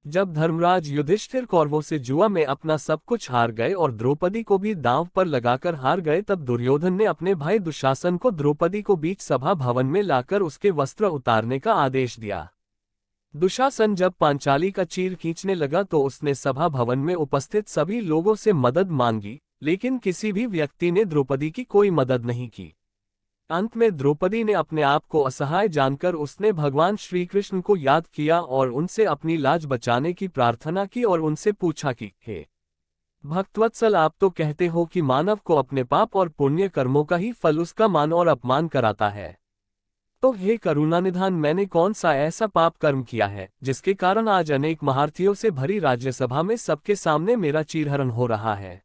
जब धर्मराज युधिष्ठिर कौरवों से जुआ में अपना सब कुछ हार गए और द्रौपदी को भी दांव पर लगाकर हार गए, तब दुर्योधन ने अपने भाई दुशासन को द्रौपदी को बीच सभा भवन में लाकर उसके वस्त्र उतारने का आदेश दिया। दुशासन जब पांचाली का चीर खींचने लगा तो उसने सभा भवन में उपस्थित सभी लोगों से मदद मांगी, लेकिन किसी भी व्यक्ति ने द्रौपदी की कोई मदद नहीं की। अंत में द्रौपदी ने अपने आप को असहाय जानकर उसने भगवान श्री कृष्ण को याद किया और उनसे अपनी लाज बचाने की प्रार्थना की और उनसे पूछा कि हे भक्तवत्सल, आप तो कहते हो कि मानव को अपने पाप और पुण्य कर्मों का ही फल उसका मान और अपमान कराता है। तो हे करुणानिधान, मैंने कौन सा ऐसा पाप कर्म किया है जिसके कारण आज अनेक महारथियों से भरी राज्यसभा में सबके सामने मेरा चीरहरण हो रहा है।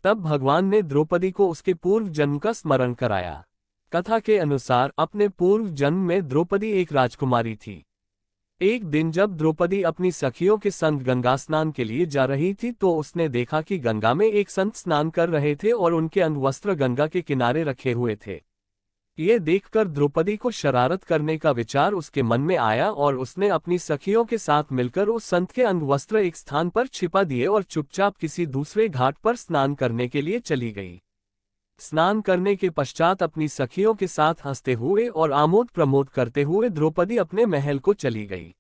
तब भगवान ने द्रौपदी को उसके पूर्व जन्म का स्मरण कराया। कथा के अनुसार अपने पूर्व जन्म में द्रौपदी एक राजकुमारी थी। एक दिन जब द्रौपदी अपनी सखियों के संग गंगा स्नान के लिए जा रही थी तो उसने देखा कि गंगा में एक संत स्नान कर रहे थे और उनके अंगवस्त्र गंगा के किनारे रखे हुए थे। ये देखकर द्रौपदी को शरारत करने का विचार उसके मन में आया और उसने अपनी सखियों के साथ मिलकर उस संत के अंगवस्त्र एक स्थान पर छिपा दिए और चुपचाप किसी दूसरे घाट पर स्नान करने के लिए चली गई। स्नान करने के पश्चात अपनी सखियों के साथ हंसते हुए और आमोद प्रमोद करते हुए द्रौपदी अपने महल को चली गई।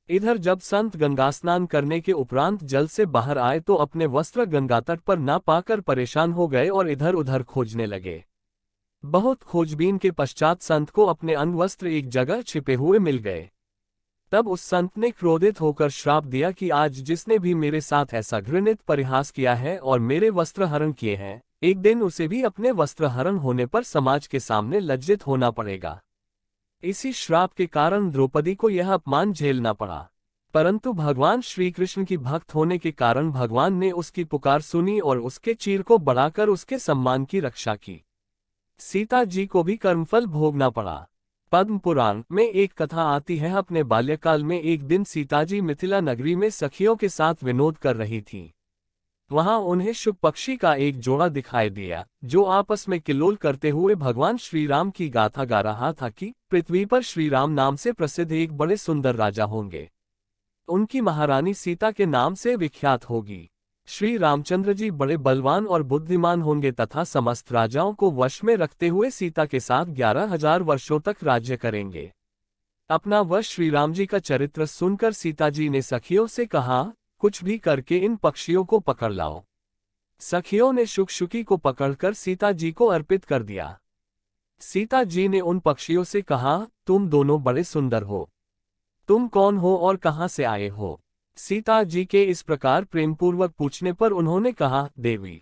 इधर जब संत गंगा स्नान करने के उपरांत जल से बाहर आए तो अपने वस्त्र गंगा तट पर ना पाकर परेशान हो गए और इधर उधर खोजने लगे। बहुत खोजबीन के पश्चात संत को अपने अंगवस्त्र एक जगह छिपे हुए मिल गए। तब उस संत ने क्रोधित होकर श्राप दिया कि आज जिसने भी मेरे साथ ऐसा घृणित परिहास किया है और मेरे वस्त्र हरण किए हैं, एक दिन उसे भी अपने वस्त्र हरण होने पर समाज के सामने लज्जित होना पड़ेगा। इसी श्राप के कारण द्रौपदी को यह अपमान झेलना पड़ा, परंतु भगवान श्री कृष्ण की भक्त होने के कारण भगवान ने उसकी पुकार सुनी और उसके चीर को बढ़ाकर उसके सम्मान की रक्षा की। सीता जी को भी कर्मफल भोगना पड़ा। पद्म पुराण में एक कथा आती है, अपने बाल्यकाल में एक दिन सीता जी मिथिला नगरी में सखियों के साथ विनोद कर रही थीं। वहां उन्हें शुक पक्षी का एक जोड़ा दिखाई दिया जो आपस में किल्लोल करते हुए भगवान श्री राम की गाथा गा रहा था कि पृथ्वी पर श्री राम नाम से प्रसिद्ध एक बड़े सुंदर राजा होंगे। उनकी महारानी सीता के नाम से विख्यात होगी। श्री रामचंद्र जी बड़े बलवान और बुद्धिमान होंगे तथा समस्त राजाओं को वश में रखते हुए सीता के साथ 11,000 वर्षों तक राज्य करेंगे। अपना वश श्री राम जी का चरित्र सुनकर सीता जी ने सखियों से कहा, कुछ भी करके इन पक्षियों को पकड़ लाओ। सखियों ने शुक-शुकी को पकड़कर सीता जी को अर्पित कर दिया। सीता जी ने उन पक्षियों से कहा, तुम दोनों बड़े सुंदर हो, तुम कौन हो और कहां से आए हो? सीता जी के इस प्रकार प्रेमपूर्वक पूछने पर उन्होंने कहा, देवी,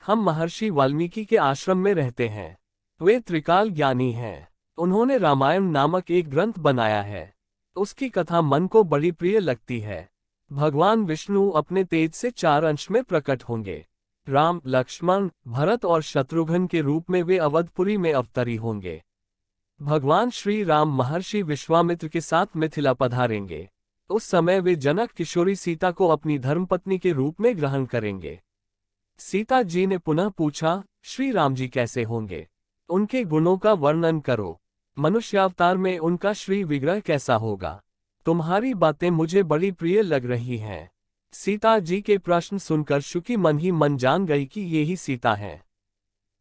हम महर्षि वाल्मीकि के आश्रम में रहते हैं। वे त्रिकाल ज्ञानी हैं। उन्होंने रामायण नामक एक ग्रंथ बनाया है। उसकी कथा मन को बड़ी प्रिय लगती है। भगवान विष्णु अपने तेज से 4 अंश में प्रकट होंगे। राम, लक्ष्मण, भरत और शत्रुघ्न के रूप में वे अवधपुरी में अवतरी होंगे। भगवान श्री राम महर्षि विश्वामित्र के साथ मिथिला पधारेंगे। उस समय वे जनक किशोरी सीता को अपनी धर्मपत्नी के रूप में ग्रहण करेंगे। सीता जी ने पुनः पूछा, श्री राम जी कैसे होंगे? उनके गुणों का वर्णन करो। मनुष्यावतार में उनका श्री विग्रह कैसा होगा? तुम्हारी बातें मुझे बड़ी प्रिय लग रही हैं। सीता जी के प्रश्न सुनकर शुकी मन ही मन जान गई कि ये ही सीता हैं।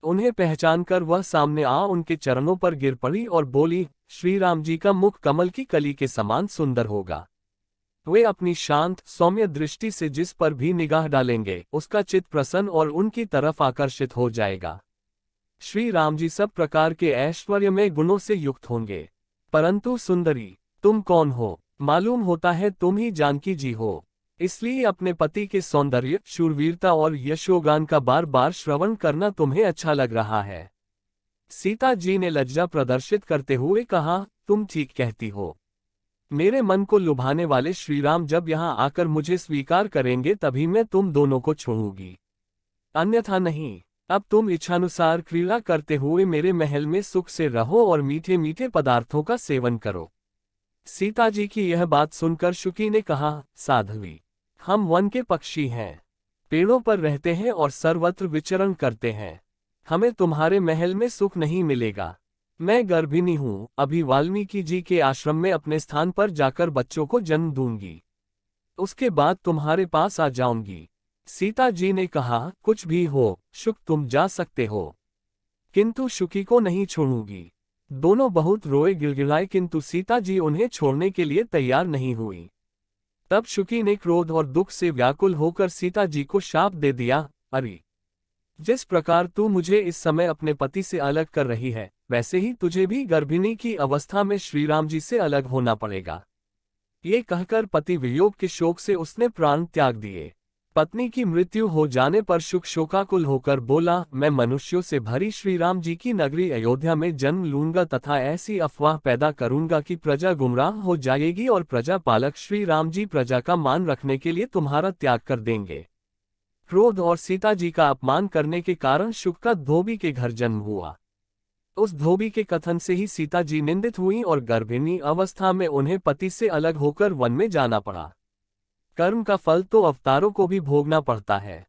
उन्हें पहचानकर वह सामने आ उनके चरणों पर गिर पड़ी और बोली, श्री राम जी का मुख कमल की कली के समान सुंदर होगा। वे अपनी शांत सौम्य दृष्टि से जिस पर भी निगाह डालेंगे उसका चित्त प्रसन्न और उनकी तरफ आकर्षित हो जाएगा। श्री राम जी सब प्रकार के ऐश्वर्य में गुणों से युक्त होंगे। परंतु सुंदरी, तुम कौन हो? मालूम होता है तुम ही जानकी जी हो, इसलिए अपने पति के सौंदर्य, शूरवीरता और यशोगान का बार बार श्रवण करना तुम्हें अच्छा लग रहा है। सीता जी ने लज्जा प्रदर्शित करते हुए कहा, तुम ठीक कहती हो। मेरे मन को लुभाने वाले श्रीराम जब यहाँ आकर मुझे स्वीकार करेंगे तभी मैं तुम दोनों को छोड़ूंगी, अन्यथा नहीं। अब तुम इच्छानुसार क्रीड़ा करते हुए मेरे महल में सुख से रहो और मीठे मीठे पदार्थों का सेवन करो। सीता जी की यह बात सुनकर शुकी ने कहा, साध्वी, हम वन के पक्षी हैं, पेड़ों पर रहते हैं और सर्वत्र विचरण करते हैं। हमें तुम्हारे महल में सुख नहीं मिलेगा। मैं गर्भिणी हूँ, अभी वाल्मीकि जी के आश्रम में अपने स्थान पर जाकर बच्चों को जन्म दूंगी। उसके बाद तुम्हारे पास आ जाऊंगी। सीता जी ने कहा, कुछ भी हो शुक, तुम जा सकते हो, किंतु शुकी को नहीं छोड़ूंगी। दोनों बहुत रोए गिड़गिड़ाए, किंतु सीता जी उन्हें छोड़ने के लिए तैयार नहीं हुई। तब शुकी ने क्रोध और दुख से व्याकुल होकर सीता जी को शाप दे दिया, अरे, जिस प्रकार तू मुझे इस समय अपने पति से अलग कर रही है, वैसे ही तुझे भी गर्भिणी की अवस्था में श्रीराम जी से अलग होना पड़ेगा। ये कहकर पति वियोग के शोक से उसने प्राण त्याग दिए। पत्नी की मृत्यु हो जाने पर शुक शोकाकुल होकर बोला, मैं मनुष्यों से भरी श्रीराम जी की नगरी अयोध्या में जन्म लूंगा तथा ऐसी अफवाह पैदा करूंगा कि प्रजा गुमराह हो जाएगी और प्रजा पालक श्री राम जी प्रजा का मान रखने के लिए तुम्हारा त्याग कर देंगे। क्रोध और सीता जी का अपमान करने के कारण शुक का धोबी के घर जन्म हुआ। उस धोबी के कथन से ही सीता जी निंदित हुई और गर्भिणी अवस्था में उन्हें पति से अलग होकर वन में जाना पड़ा। कर्म का फल तो अवतारों को भी भोगना पड़ता है।